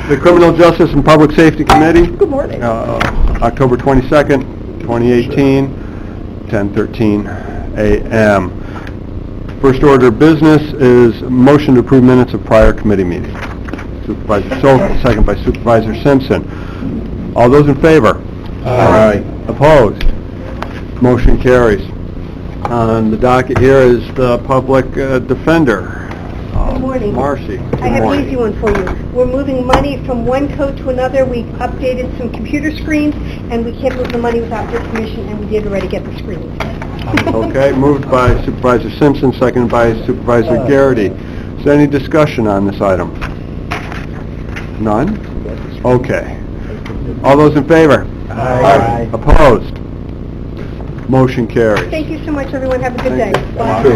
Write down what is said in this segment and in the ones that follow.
The Criminal Justice and Public Safety Committee, Good morning. October 22nd, 2018, 10:13 a.m. First order of business is motion to approve minutes of prior committee meeting. Supervisor Soltis, second by Supervisor Simpson. All those in favor? Aye. Opposed? Motion carries. On the docket here is the public defender. Good morning. Marcy. I have an easy one for you. We're moving money from one code to another. We updated some computer screens, and we can't move the money without your permission, and we did already get the screens. Okay, moved by Supervisor Simpson, seconded by Supervisor Garrity. Is there any discussion on this item? None? Okay. All those in favor? Aye. Opposed? Motion carries. Thank you so much, everyone. Have a good day. Bye. There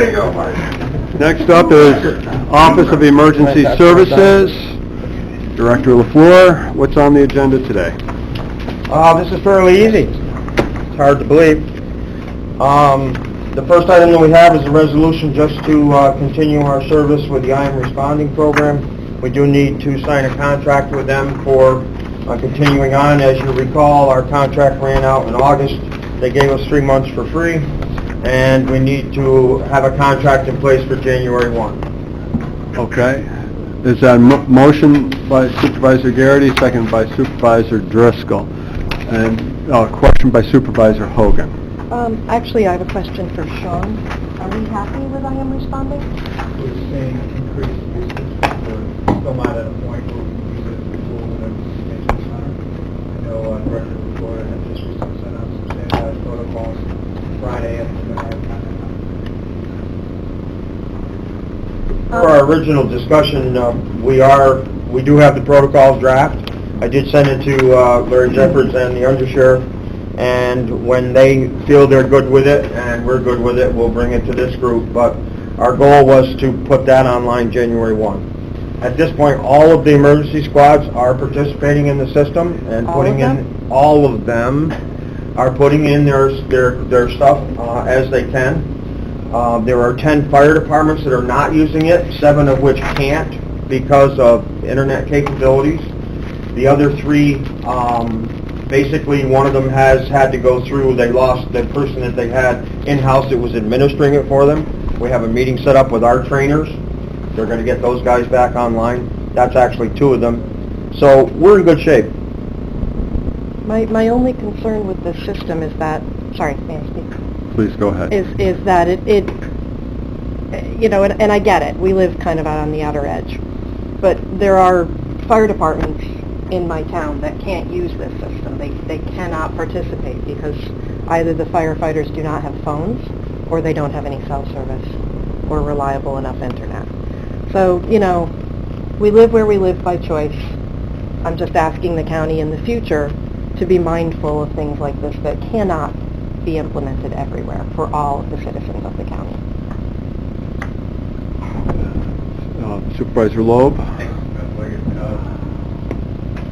you go, Mark. Next up is Office of Emergency Services. Director Lafleur, what's on the agenda today? This is fairly easy. It's hard to believe. The first item that we have is a resolution just to continue our service with the I Am Responding program. We do need to sign a contract with them for continuing on. As you recall, our contract ran out in August. They gave us 3 months for free, and we need to have a contract in place for January 1. Okay. Is that a motion by Supervisor Garrity, second by Supervisor Driscoll, and a question by Supervisor Hogan. Actually, I have a question for Sean. Are we happy with I Am Responding? We're seeing increased usage. We're still not at a point where we can use it as a tool in an information center. I know Director Lafleur had just recently sent out some standardized protocols Friday, and we're going to have For our original discussion, we do have the protocols draft. I did send it to Larry Jeffords and the undersheriff, and when they feel they're good with it and we're good with it, we'll bring it to this group. But our goal was to put that online January 1. At this point, all of the emergency squads are participating in the system and all of them are putting in their stuff as they can. There are 10 fire departments that are not using it, 7 of which can't because of internet capabilities. The other 3, basically one of them has had to go through, they lost the person that they had in-house that was administering it for them. We have a meeting set up with our trainers. They're going to get those guys back online. That's actually 2 of them. So we're in good shape. My only concern with this system is that, sorry, may I speak? Please go ahead. Is that it you know, and I get it, we live kind of out on the outer edge, but there are fire departments in my town that can't use this system. They cannot participate because either the firefighters do not have phones or they don't have any cell service or reliable enough internet. So, you know, we live where we live by choice. I'm just asking the county in the future to be mindful of things like this that cannot be implemented everywhere for all of the citizens of the county. Supervisor Loeb. The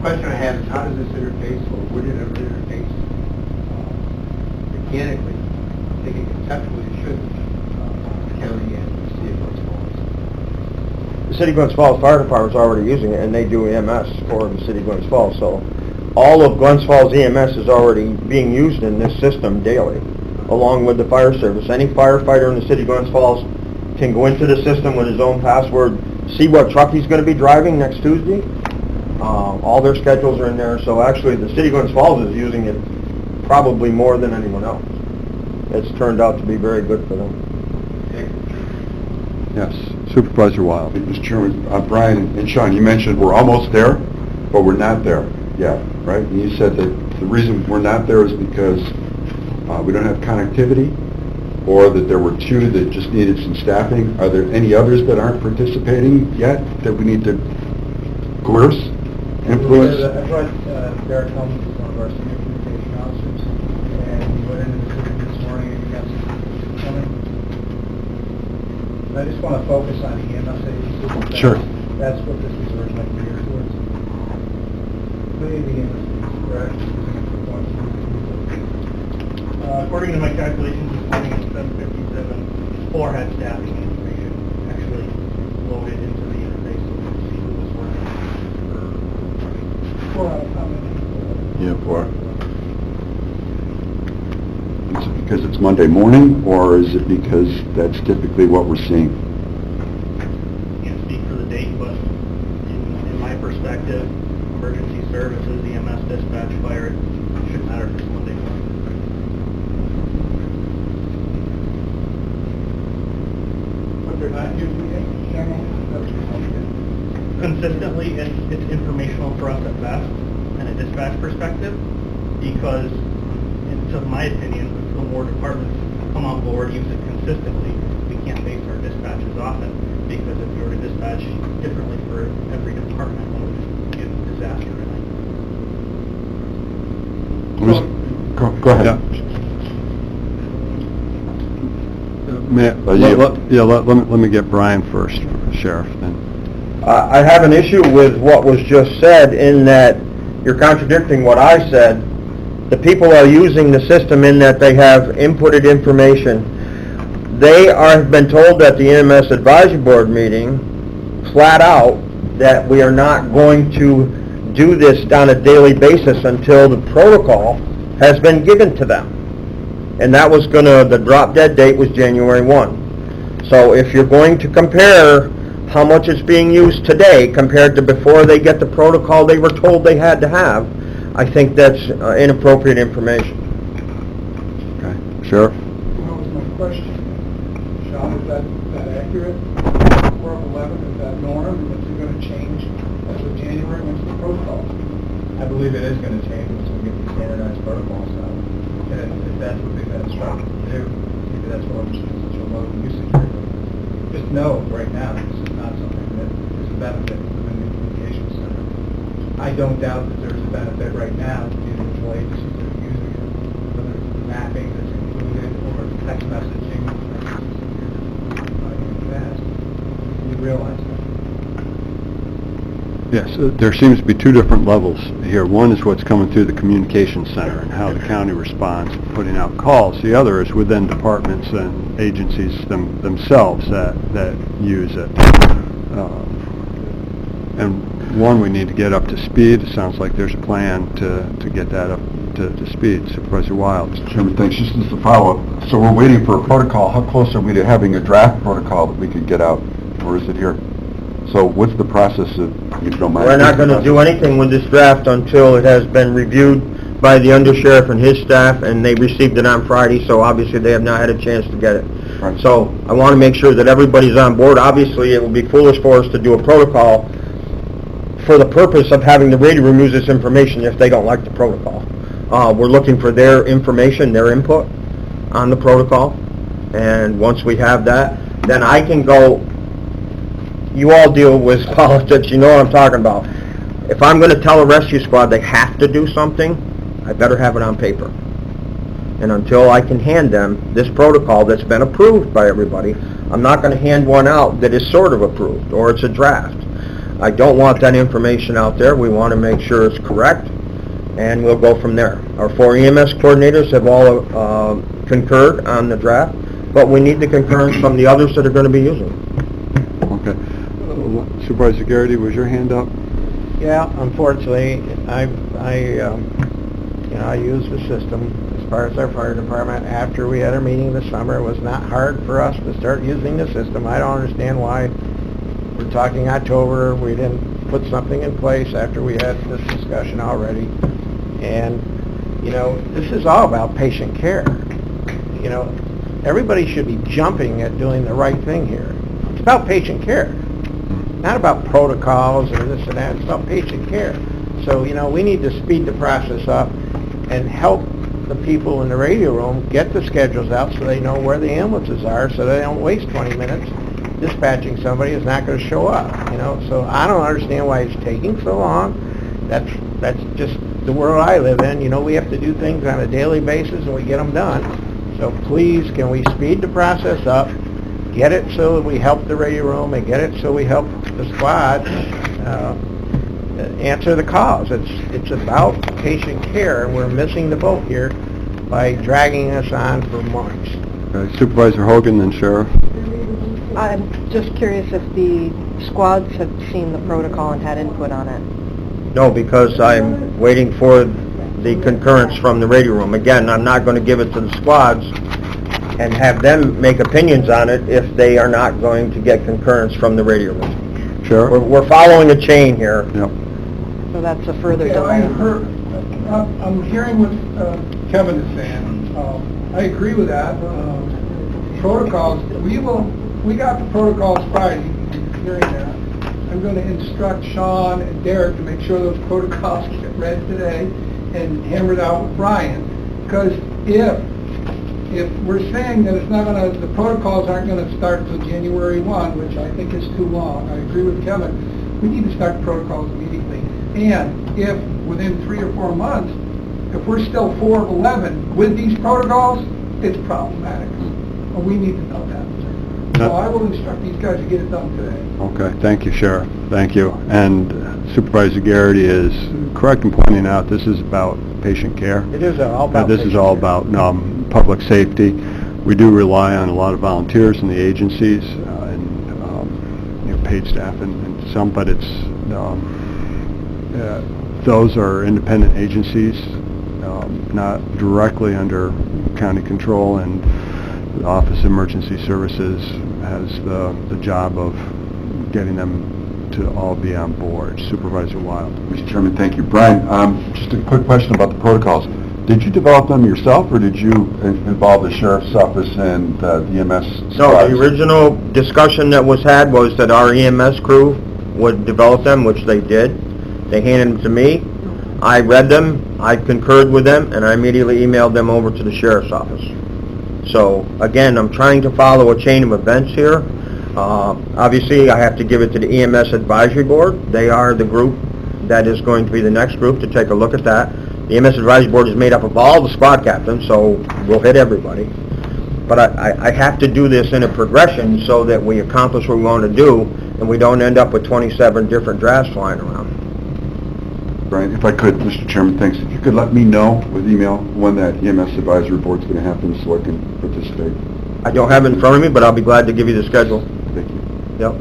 question I have is how does this interface, or would it ever interface mechanically? I'm thinking conceptually it should, the county and the city of Glens Falls. The City of Glens Falls Fire Department is already using it, and they do EMS for the City of Glens Falls. So all of Glens Falls EMS is already being used in this system daily, along with the fire service. Any firefighter in the City of Glens Falls can go into the system with his own password, see what truck he's going to be driving next Tuesday. All their schedules are in there. So actually the City of Glens Falls is using it probably more than anyone else. It's turned out to be very good for them. Yes, Supervisor Wild. Mr. Chairman, Brian and Sean, you mentioned we're almost there, but we're not there yet, right? And you said that the reason we're not there is because we don't have connectivity, or that there were 2 that just needed some staffing. Are there any others that aren't participating yet that we need to coerce, influence? I've got Derek Helms, who's one of our senior communication officers, and he went into the city this morning and he got some coming. I just want to focus on the EMS agency. Sure. That's what this is originally geared towards. Including the EMS agency, correct? According to my calculations, this morning it's 7:57. Lafleur had staffing information actually loaded into the interface so we could see who was working for, Yeah, for. Is it because it's Monday morning, or is it because that's typically what we're seeing? Can't speak for the date, but in my perspective, emergency services, EMS dispatch, fire, it shouldn't matter if it's Monday morning. But they're not usually consistently, it's informational for us at best, and a dispatch perspective, because, to my opinion, the more departments come on board, use it consistently, we can't base our dispatches off it, because if we were to dispatch differently for every department, it would be a disaster. Go ahead. Let me get Brian first, Sheriff, then. I have an issue with what was just said in that you're contradicting what I said. The people are using the system in that they have inputted information. They have been told at the Ems Advisory Board meeting, flat out, that we are not going to do this on a daily basis until the protocol has been given to them. And that was the drop dead date was January 1. So if you're going to compare how much is being used today compared to before they get the protocol they were told they had to have, I think that's inappropriate information. Okay. Sheriff? What was my question? Sean, is that accurate? 4 of 11, is that norm? And is it going to change as of January? What's the protocol? I believe it is going to change once we get the standardized protocols out. And if that's what they've been instructed to do, maybe that's what we're such a low usage rate. Just know right now, this is not something that is a benefit within the communications center. I don't doubt that there's a benefit right now to the individual agencies that are using it, whether it's the mapping that's included or text messaging. You realize that. Yes, there seems to be two different levels here. One is what's coming through the communications center and how the county responds, putting out calls. The other is within departments and agencies themselves that use it. And one, we need to get up to speed. It sounds like there's a plan to get that up to speed. Supervisor Wild. Chairman, thanks. Just as a follow-up, so we're waiting for a protocol. How close are we to having a draft protocol that we could get out, or is it here? So what's the process if you don't mind? We're not going to do anything with this draft until it has been reviewed by the undersheriff and his staff, and they received it on Friday, so obviously they have not had a chance to get it. Right. So I want to make sure that everybody's on board. Obviously, it would be foolish for us to do a protocol for the purpose of having the radio room use this information if they don't like the protocol. We're looking for their information, their input on the protocol, and once we have that, then I can go. You all deal with politics, you know what I'm talking about. If I'm going to tell a rescue squad they have to do something, I better have it on paper. And until I can hand them this protocol that's been approved by everybody, I'm not going to hand one out that is sort of approved, or it's a draft. I don't want that information out there. We want to make sure it's correct, and we'll go from there. Our 4 EMS coordinators have all concurred on the draft, but we need the concurrence from the others that are going to be using it. Okay. Supervisor Garrity, was your hand up? Yeah, unfortunately, I use the system as far as our fire department. After we had our meeting this summer, it was not hard for us to start using the system. I don't understand why we're talking October. We didn't put something in place after we had this discussion already. And, this is all about patient care. Everybody should be jumping at doing the right thing here. It's about patient care. Not about protocols or this and that. It's about patient care. So, we need to speed the process up and help the people in the radio room get the schedules out so they know where the ambulances are, so they don't waste 20 minutes dispatching somebody who's not going to show up. So I don't understand why it's taking so long. That's just the world I live in. We have to do things on a daily basis and we get them done. So please, can we speed the process up? Get it so that we help the radio room and get it so we help the squad answer the calls. It's about patient care, and we're missing the boat here by dragging us on for months. Okay, Supervisor Hogan, then Sheriff. I'm just curious if the squads have seen the protocol and had input on it. No, because I'm waiting for the concurrence from the radio room. Again, I'm not going to give it to the squads and have them make opinions on it if they are not going to get concurrence from the radio room. Sheriff? We're following a chain here. Yep. So that's a further Yeah, I delay. heard, I'm hearing what Kevin is saying. I agree with that. Protocols, we got the protocols Friday, hearing that. I'm going to instruct Sean and Derek to make sure those protocols get read today and hammered out with Brian. Because if we're saying that it's not going to, the protocols aren't going to start until January 1, which I think is too long, I agree with Kevin, we need to start the protocols immediately. And if within 3 or 4 months, if we're still 4 of 11 with these protocols, it's problematic. And we need to know that. So I will instruct these guys to get it done today. Okay, thank you, Sheriff. Thank you. And Supervisor Garrity is correct in pointing out this is about patient care. It is all about... This is all about public safety. We do rely on a lot of volunteers in the agencies and paid staff and some, but it's those are independent agencies, not directly under county control, and the Office of Emergency Services has the job of getting them to all be on board. Supervisor Wild. Mr. Chairman, thank you. Brian, just a quick question about the protocols. Did you develop them yourself, or did you involve the Sheriff's Office and the EMS? No, the original discussion that was had was that our EMS crew would develop them, which they did. They handed them to me. I read them, I concurred with them, and I immediately emailed them over to the Sheriff's Office. So, again, I'm trying to follow a chain of events here. Obviously, I have to give it to the Ems Advisory Board. They are the group that is going to be the next group to take a look at that. The Ems Advisory Board is made up of all the squad captains, so we'll hit everybody. But I have to do this in a progression so that we accomplish what we want to do, and we don't end up with 27 different drafts flying around. Brian, if I could, Mr. Chairman, thanks. If you could let me know with email when that EMS Advisory Board is going to happen so I can participate. I don't have it in front of me, but I'll be glad to give you the schedule. Thank you. Yep.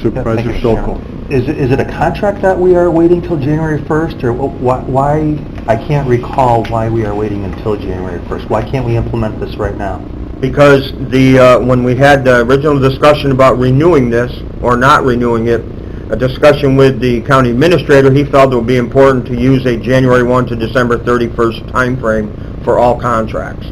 Supervisor Thank you, Sokol. Sharon. Is it a contract that we are waiting till January 1st, or why, I can't recall why we are waiting until January 1st. Why can't we implement this right now? Because when we had the original discussion about renewing this or not renewing it, a discussion with the county administrator, he felt it would be important to use a January 1 to December 31st time frame for all contracts.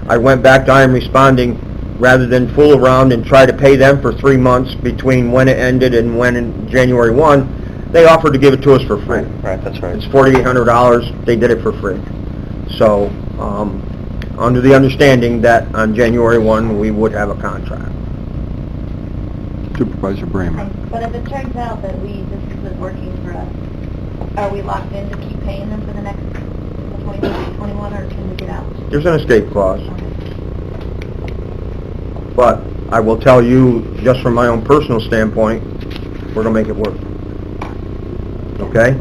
I went back to him responding, rather than fool around and try to pay them for 3 months between when it ended and when in January 1, they offered to give it to us for free. Right, that's right. It's $4,800. They did it for free. So, under the understanding that on January 1 we would have a contract. Supervisor Bremer. But if it turns out that this isn't working for us, are we locked in to keep paying them for the next 2021, or can we get out? There's an escape clause. But I will tell you, just from my own personal standpoint, we're going to make it work. Okay?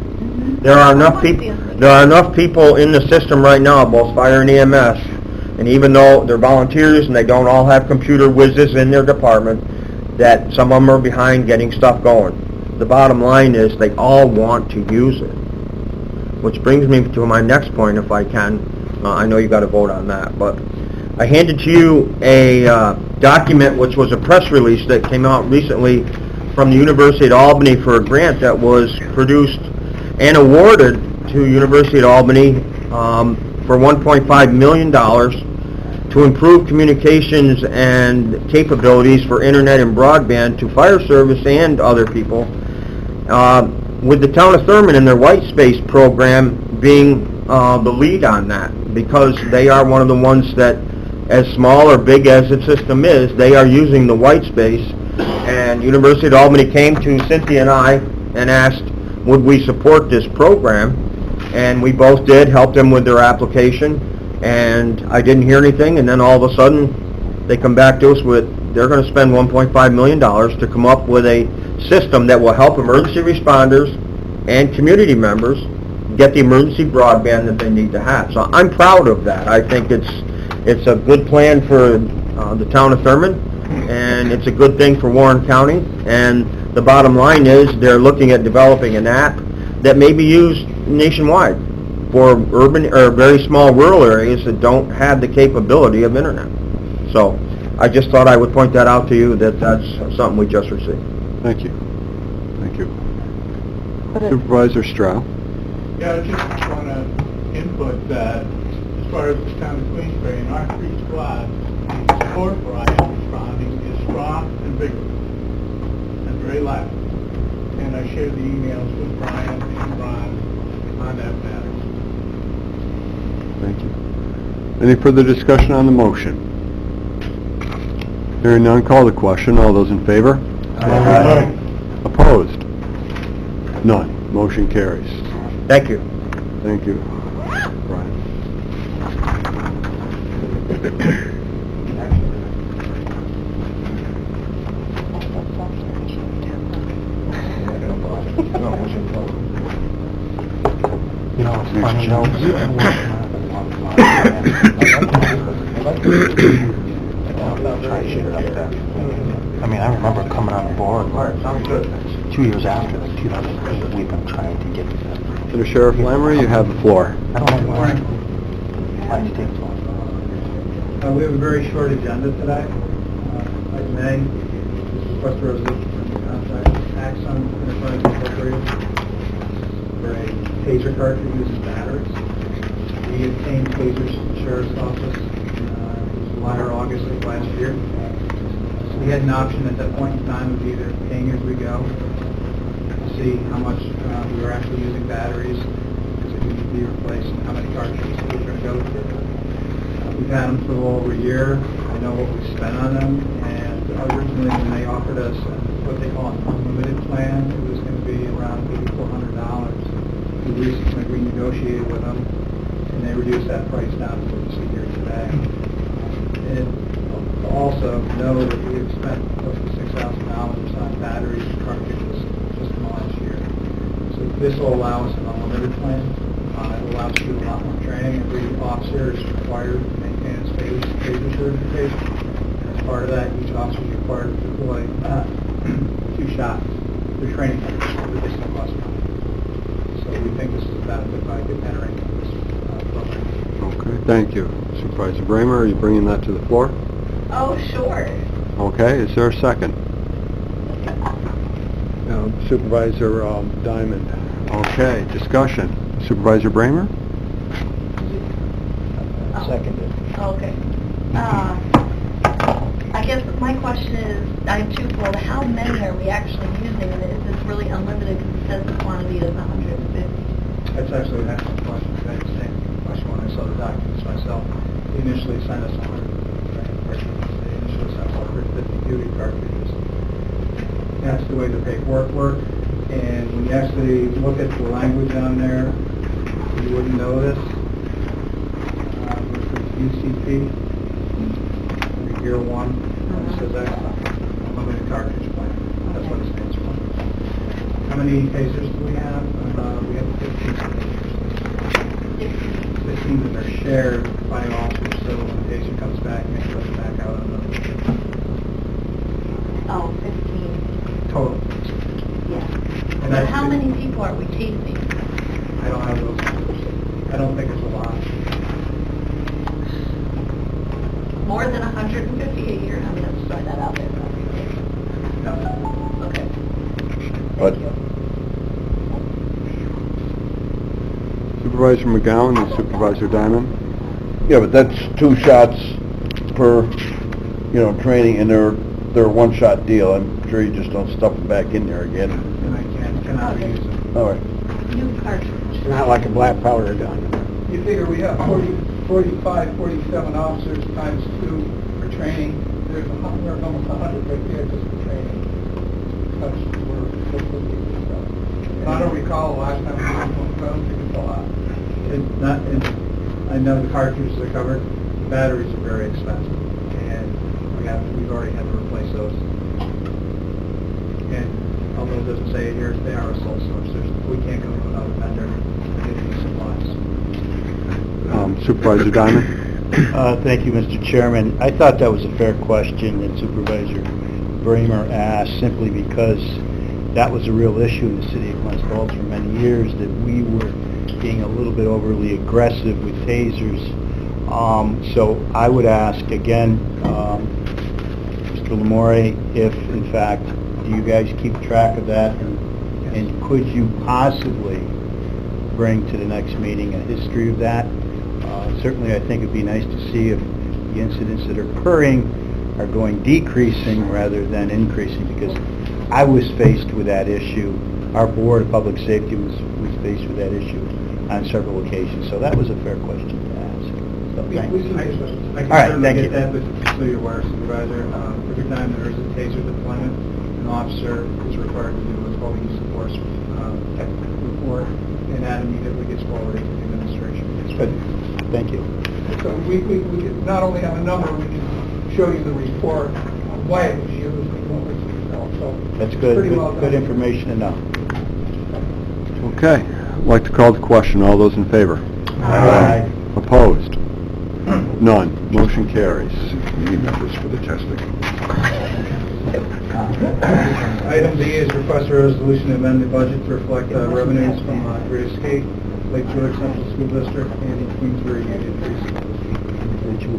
There are enough people in the system right now, both fire and EMS, and even though they're volunteers and they don't all have computer whizzes in their department, that some of them are behind getting stuff going. The bottom line is they all want to use it. Which brings me to my next point, if I can. I know you got to vote on that, but I handed to you a document which was a press release that came out recently from the University of Albany for a grant that was produced and awarded to University of Albany for $1.5 million to improve communications and capabilities for internet and broadband to fire service and other people, with the town of Thurman and their white space program being the lead on that, because they are one of the ones that, as small or big as the system is, they are using the white space. And University of Albany came to Cynthia and I and asked, would we support this program? And we both did, help them with their application. And I didn't hear anything, and then all of a sudden they come back to us with, they're going to spend $1.5 million to come up with a system that will help emergency responders and community members get the emergency broadband that they need to have. So I'm proud of that. I think it's a good plan for the town of Thurman, and it's a good thing for Warren County. And the bottom line is they're looking at developing an app that may be used nationwide for urban or very small rural areas that don't have the capability of internet. So I just thought I would point that out to you, that that's something we just received. Thank you. Thank you. But it- Supervisor Stroud? Yeah, I just want to input that as far as the town of Queensbury, in our 3 squads, the support for IM responding is strong and vigorous and very loud. And I shared the emails with Brian and Ron on that matter. Thank you. Any further discussion on the motion? Hearing none, call the question. All those in favor? Aye. Opposed? None. Motion carries. Thank you. Thank you, Brian. You know, it's funny, though. I mean, I remember coming on board, 2 years after, like 2008, we've been trying to get this. Mr. Sheriff Lamry, you have the floor. I don't know why. Why it takes so long. We have a very short agenda today. Item A, request a resolution from the contract with Axon Enterprise Incorporated for a taser card that uses batteries. We obtained tasers from the sheriff's office in July or August of last year. So we had an option at that point in time of either paying as we go, to see how much we were actually using batteries, because it needed to be replaced, and how many cartridges we were going to go through. We've had them for a little over a year. I know what we spent on them, and originally when they offered us what they call an unlimited plan, it was going to be around $8,400. We recently renegotiated with them, and they reduced that price down to what you see here today. And also know that we have spent close to $6,000 on batteries and cartridges just in the last year. So this will allow us an unlimited plan. It will allow us to do a lot more training. Every officer is required to maintain its taser certification. And as part of that, each officer is required to deploy 2 shots for training purposes that they still cost money. So we think this is a benefit by entering this program. Okay, thank you. Supervisor Bramer, are you bringing that to the floor? Oh, sure. Okay, is there a second? Supervisor Diamond. Okay, discussion. Supervisor Bramer? Seconded. Okay. I guess my question is, I have twofold. How many are we actually using, and is this really unlimited because it says the quantity is 150? That's actually an excellent question. I had the same question when I saw the documents myself. They initially sent us 100. They initially sent us 150 duty cartridges. That's the way the paperwork worked. And when you actually look at the language on there, you wouldn't know this. UCP, year 1, it says that unlimited cartridge plan. That's what it stands for. How many tasers do we have? We have 15 tasers. 15 that are shared by officers, so when the taser comes back, it goes back out on another 15. Oh, 15. Total. Yeah. And But that's how the- many people are we tasing? I don't have those numbers. I don't think it's a lot. More than 150 a year? I'm going to throw that out there. No. Okay. But- Thank you. Supervisor McGowan and Supervisor Diamond? Yeah, but that's 2 shots per, training, and they're a one-shot deal. I'm sure you just don't stuff them back in there again. And I cannot reuse them. All right. New cartridge. It's not like a black powder gun. You figure we have 45, 47 officers times 2 for training. There's almost 100 right there just for training. And I don't recall the last time we did one, but I don't think it's a lot. I know the cartridges are covered. The batteries are very expensive, and we've already had to replace those. And although it doesn't say it here, they are a sole source. We can't go to another vendor to get the Supervisor Diamond? Thank you, Mr. Chairman. I thought that was a fair question that Supervisor Bramer asked, simply because that was a real issue in the city of Glens Falls for many years, that we were being a little bit overly aggressive with tasers. So I would ask again, Mr. Lamore, if in fact, do you guys keep track of that? And could you possibly bring to the next meeting a history of that? Certainly, I think it'd be nice to see if the incidents that are occurring are decreasing rather than increasing, because I was faced with that issue. Our Board of Public Safety was faced with that issue on several occasions, so that was a fair question to ask. So, We thanks. can All right, certainly thank get you. that, but so you're aware, Supervisor, every time there is a taser deployment, an officer is required to do what's called a use of force report, and that immediately gets forwarded to the administration. Good. Thank you. So we can not only have a number, we can show you the report on why it was used and what was used. So That's it's good. pretty well Good done. information to know. Okay. I'd like to call the question. All those in favor? Aye. Opposed? None. Motion carries. Committee members for the testing. Item B is request a resolution to amend the budget to reflect revenues from Great Escape, Lake George Central School District, and the Queensbury Union Precinct.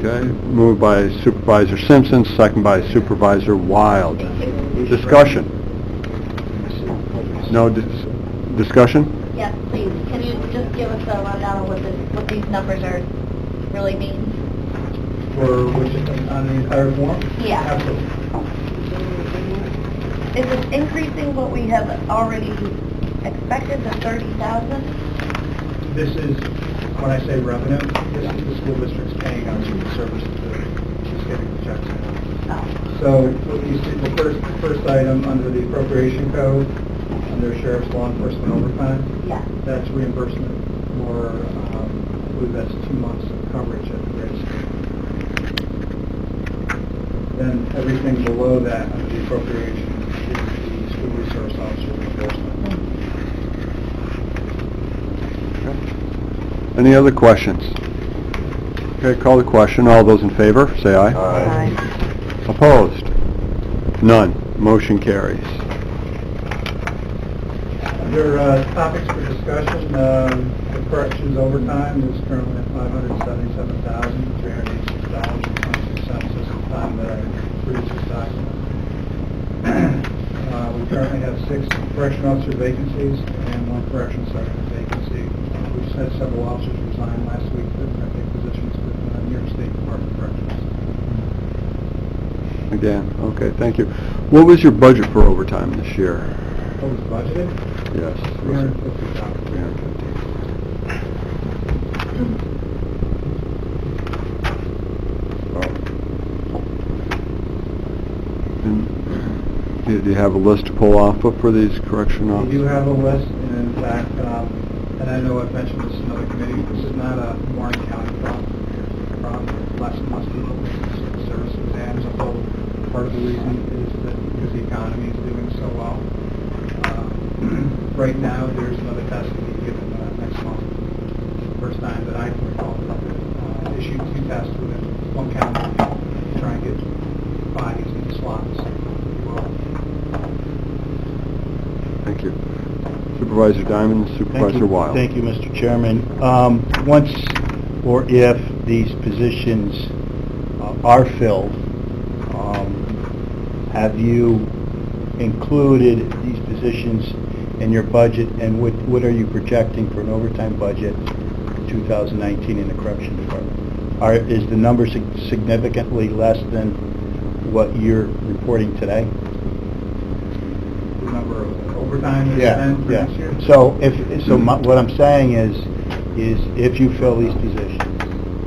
Okay. Moved by Supervisor Simpson, second by Supervisor Wild. Discussion? No discussion? Yes, please. Can you just give us a rundown of what these numbers are really mean? For which, on the entire form? Yeah. Absolutely. Is it increasing what we have already expected, the 30,000? This is, when I say revenue, this is the school district's paying out certain services that she's getting the checks in. Oh. So, what you see, the first item under the appropriation code, under sheriff's law enforcement overtime, Yeah. that's reimbursement for, I believe that's 2 months of coverage at the grade school. Then everything below that under the appropriation is the school resource officer reimbursement. Any other questions? Okay, call the question. All those in favor, say aye. Aye. Opposed? None. Motion carries. Under topics for discussion, the corrections overtime is currently at $577,386.26 at the time that I produced this document. We currently have 6 correction officer vacancies and 1 corrections sergeant vacancy. We just had several officers resign last week that take positions with New York State Department of Corrections. Again, okay, thank you. What was your budget for overtime this year? What was budgeted? Yes. $350,000. 350. And do you have a list to pull off of for these correction We officers? do have a list, and in fact, and I know I've mentioned this in other committees, this is not a Warren County problem. It's a problem with less and less people in service exams. A whole part of the reason is that because the economy is doing so well. Right now, there's another test to be given next month. First time that I can recall that issued 2 tests within 1 calendar week to try and get bodies in slots. Well, Thank you. Supervisor Diamond, Thank Supervisor you. Wild. Thank you, Mr. Chairman. Once or if these positions are filled, have you included these positions in your budget, and what are you projecting for an overtime budget for 2019 in the correction department? Is the number significantly less than what you're reporting today? the number of overtime that's spent for this year. So what I'm saying is if you fill these positions,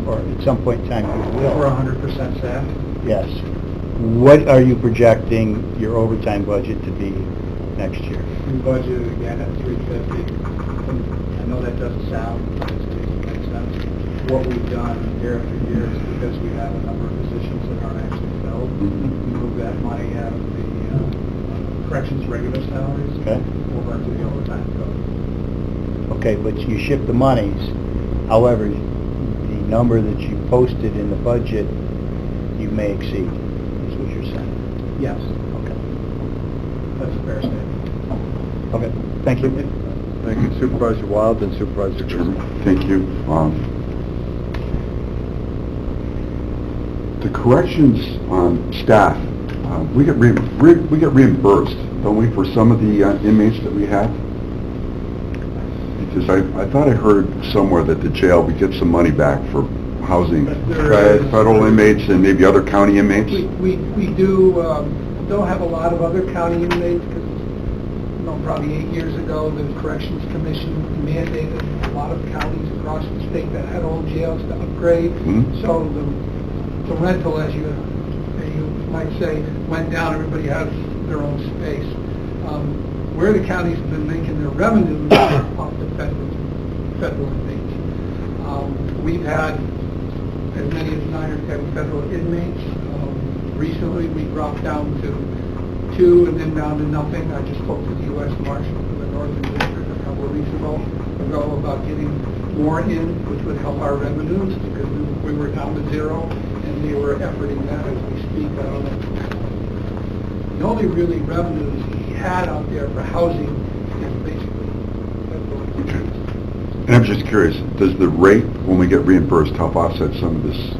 or at some point in time you will. We're 100% staffed. Yes. What are you projecting your overtime budget to be next year? We budgeted again at 350. And I know that doesn't sound, it doesn't make sense. What we've done year after year is because we have a number of positions that aren't actually filled, we move that money out of the corrections regular salaries Okay. over into the overtime code. Okay, but you ship the monies. However, the number that you posted in the budget, you may exceed, is what you're saying? Yes, Okay. that's a fair statement. Okay, thank you. Thank you. Supervisor Wild and Supervisor Driscoll. Thank you. The corrections staff, we get reimbursed, don't we, for some of the inmates that we have? Because I thought I heard somewhere that the jail, we get some money back for housing federal inmates and maybe other county inmates? We don't have a lot of other county inmates, because, probably 8 years ago, the Corrections Commission mandated a lot of counties across the state that had old jails to upgrade. Mhm. So the rental, as you might say, went down. Everybody has their own space. Where the counties have been making their revenues off the federal inmates. We've had as many as 9 or 10 federal inmates. Recently, we dropped down to 2 and then down to nothing. I just spoke to the U.S. Marshal from the Northern District a couple of weeks ago about getting more in, which would help our revenues, because we were down to 0, and they were efforting that as we speak. The only really revenues we had out there for housing is basically federal inmates. And I'm just curious, does the rate, when we get reimbursed, help offset some of this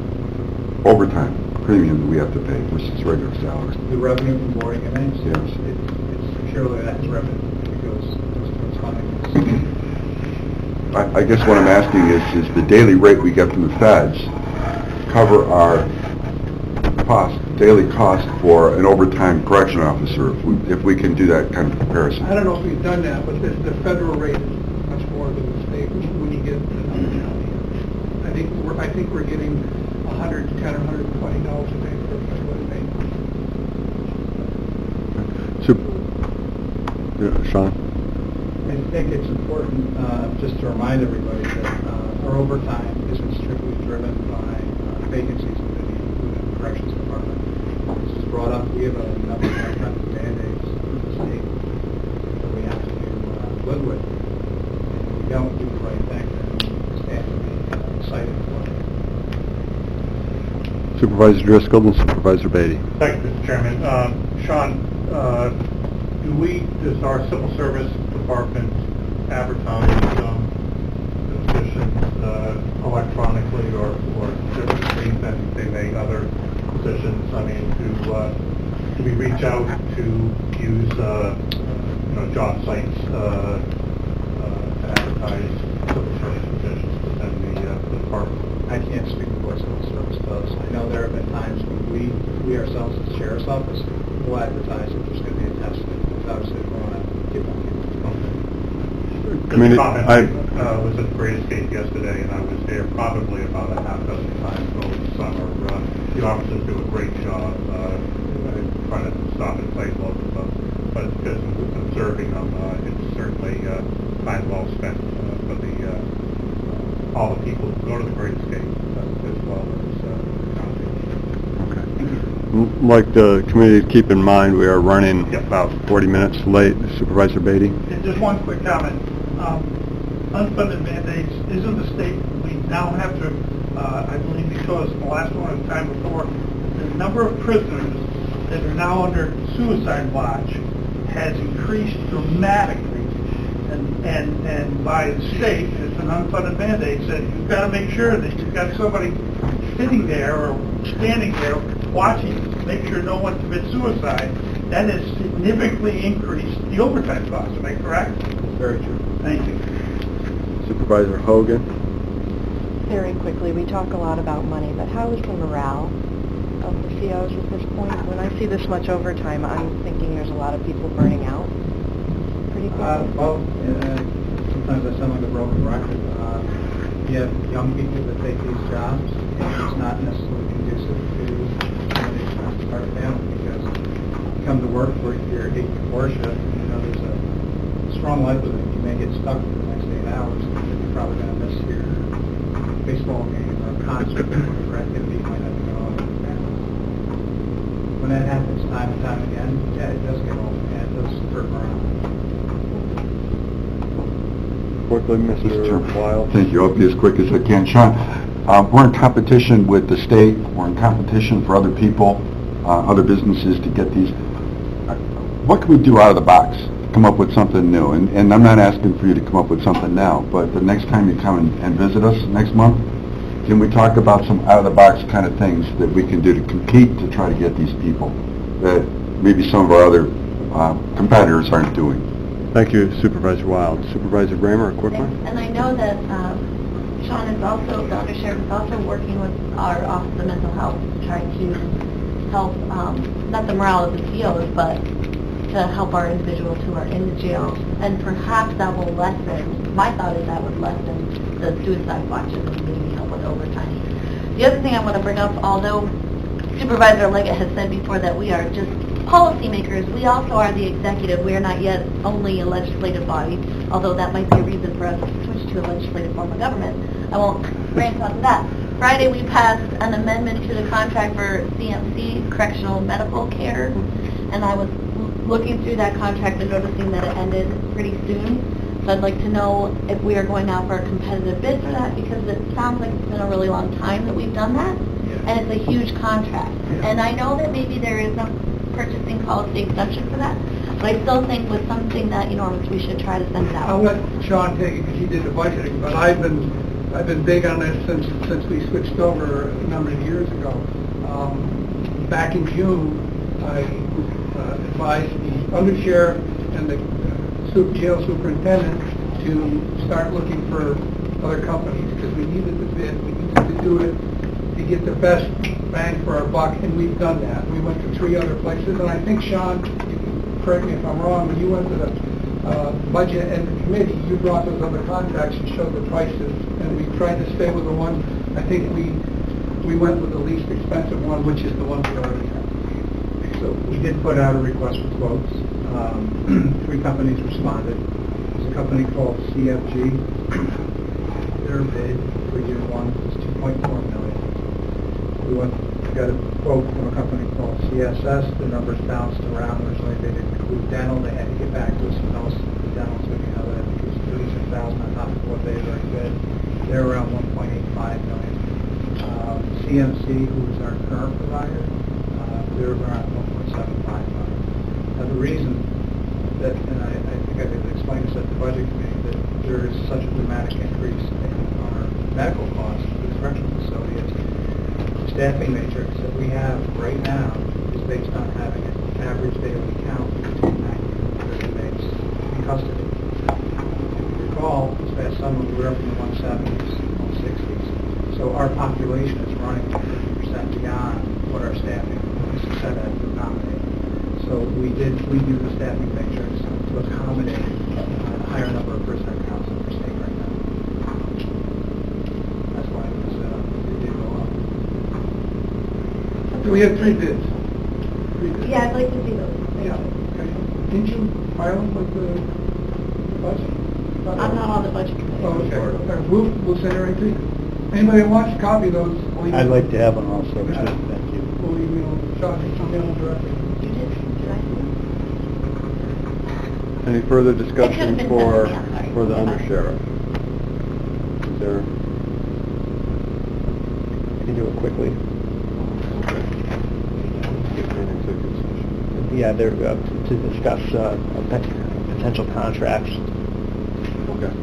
overtime premium that we have to pay versus regular salaries? The revenue from boarding inmates, Yes. it's purely that's revenue, because it's funding. I guess what I'm asking is the daily rate we get from the feds cover our daily cost for an overtime correction officer, if we can do that kind of comparison? I don't know if we've done that, but the federal rate is much more than the state when you get to another county. I think we're getting $110 or $120 a day for a federal inmate. Sean? I think it's important just to remind everybody that our overtime isn't strictly driven by vacancies within the corrections department. This is brought up. We have a number of unfunded mandates in the state that we have to live with. And if we don't do the right thing, then we stand to be cited for it. Supervisor Driscoll and Supervisor Beatty. Thank you, Mr. Chairman. Sean, does our civil service department advertise positions electronically or differently than they make other positions? I mean, do we reach out to use job sites to advertise civil service positions within the department? I can't speak to what civil service does. I know there have been times when we ourselves, as the sheriff's office, will advertise if there's going to be a test. Obviously, we want to give them. I was at the Great Escape yesterday, and I was there probably about a half dozen times over the summer. The officers do a great job trying to stop and play local, but just observing them, it's certainly time well spent for all the people who go to the Great Escape as well as the county. Like the committee to keep in mind, we are running about 40 minutes late. Supervisor Beatty? Just one quick comment. Unfunded mandates isn't the state. We now have to, I believe because the last one and the time before, the number of prisoners that are now under suicide watch has increased dramatically. And by the state, it's an unfunded mandate, said you've got to make sure that you've got somebody sitting there or standing there watching to make sure no one commits suicide. That has significantly increased the overtime costs. Am I correct? That's very true. Thank you. Supervisor Hogan? Very quickly, we talk a lot about money, but how is the morale of the COs at this point? When I see this much overtime, I'm thinking there's a lot of people burning out pretty quickly. Sometimes I sound like a broken record. You have young people that take these jobs, and it's not necessarily conducive to somebody trying to start a family, because you come to work for your 8-to-4 shift, there's a strong likelihood you may get stuck for the next 8 hours, and you're probably going to miss your baseball game or concert or whatever activity you might have to go on with your family. When that happens time and time again, yeah, it does get old, and it does hurt morale. Quickly, Mr. Wild. Thank you. I'll be as quick as I can. Sean, we're in competition with the state, we're in competition for other people, other businesses to get these. What can we do out of the box? Come up with something new? And I'm not asking for you to come up with something now, but the next time you come and visit us next month, can we talk about some out-of-the-box kind of things that we can do to compete to try to get these people that maybe some of our other competitors aren't doing? Thank you, Supervisor Wild. Supervisor Bramer, a quick one? And I know that Sean is also, the undersheriff is also working with our Office of Mental Health to try to help, not the morale of the CEOs, but to help our individuals who are in the jail. And perhaps that will lessen, my thought is that would lessen the suicide watches and maybe help with overtime. The other thing I want to bring up, although Supervisor Leggett has said before that we are just policymakers, we also are the executive. We are not yet only a legislative body, although that might be a reason for us to switch to a legislative form of government. I won't rant on that. Friday we passed an amendment to the contract for CMC, Correctional Medical Care, and I was looking through that contract and noticing that it ended pretty soon. So I'd like to know if we are going out for a competitive bid for that, because it sounds like it's been a really long time that we've done that, and it's a huge contract. And I know that maybe there is a purchasing policy exemption for that, but I still think with something that enormous, we should try to send it out. I'll let Sean take it because he did the budgeting, but I've been big on this since we switched over a number of years ago. Back in June, I advised the undersheriff and the jail superintendent to start looking for other companies because we needed the bid. We needed to do it to get the best bang for our buck, and we've done that. We went to 3 other places, and I think, Sean, you can correct me if I'm wrong, when you went to the budget and the committee, you brought those other contracts and showed the prices, and we tried to stay with the one. I think we went with the least expensive one, which is the one we already have. So we did put out a request for quotes. 3 companies responded. There's a company called CFG. Their bid for year 1 was $2.4 million. We got a quote from a company called CSS. The numbers bounced around. Originally they didn't include dental. They had to get back to us and tell us the dental took another, I think it was $36,000 on top of what they had already bid. They're around $1.85 million. CMC, who is our current provider, they're around $1.75 million. Now the reason that, and I think I did explain this at the budget committee, that there is such a dramatic increase in our medical costs for the correctional facility is the staffing matrix that we have right now is based on having an average daily count between 90 and 30 days in custody. If you recall, this past summer we were up in the 170s, 160s. So our population is running 50% beyond what our staffing is set at to accommodate. So we do the staffing matrix to accommodate a higher number of prisoner counts that we're seeing right now. That's why it did go up. So we had 3 bids. Yeah, I'd like to see those. Yeah. Okay. Didn't you file them with the budget? I'm not on the budget committee. Oh, okay. We'll send it right to you. Anybody that wants a copy of those, please. I'd like to have one also, too. Thank you. We'll email Sean, email directly. You did? Did I see them? Any further It discussion could've been for done, yeah, sorry. the undersheriff? Is there? I can do it quickly. Okay. An executive session. Yeah, they're to discuss potential contracts. Okay.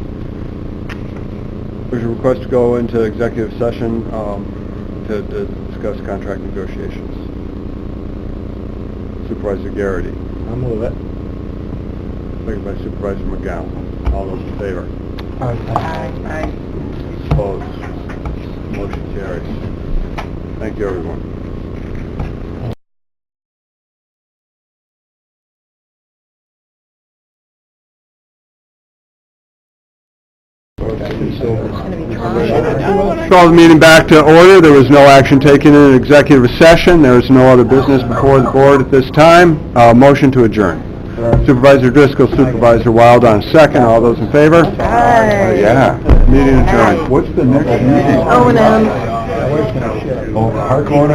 There's a request to go into executive session to discuss contract negotiations. Supervisor Garrity. I'll move it. Second by Supervisor McGowan. All those in favor? Aye. Opposed? Motion carries. Thank you, everyone. Call the meeting back to order. There was no action taken in executive session. There is no other business before the board at this time. Motion to adjourn. Supervisor Driscoll, Supervisor Wild on second. All those in favor? Aye. Yeah. Meeting adjourned. What's the next meeting? O&M. Oh, Harcourt?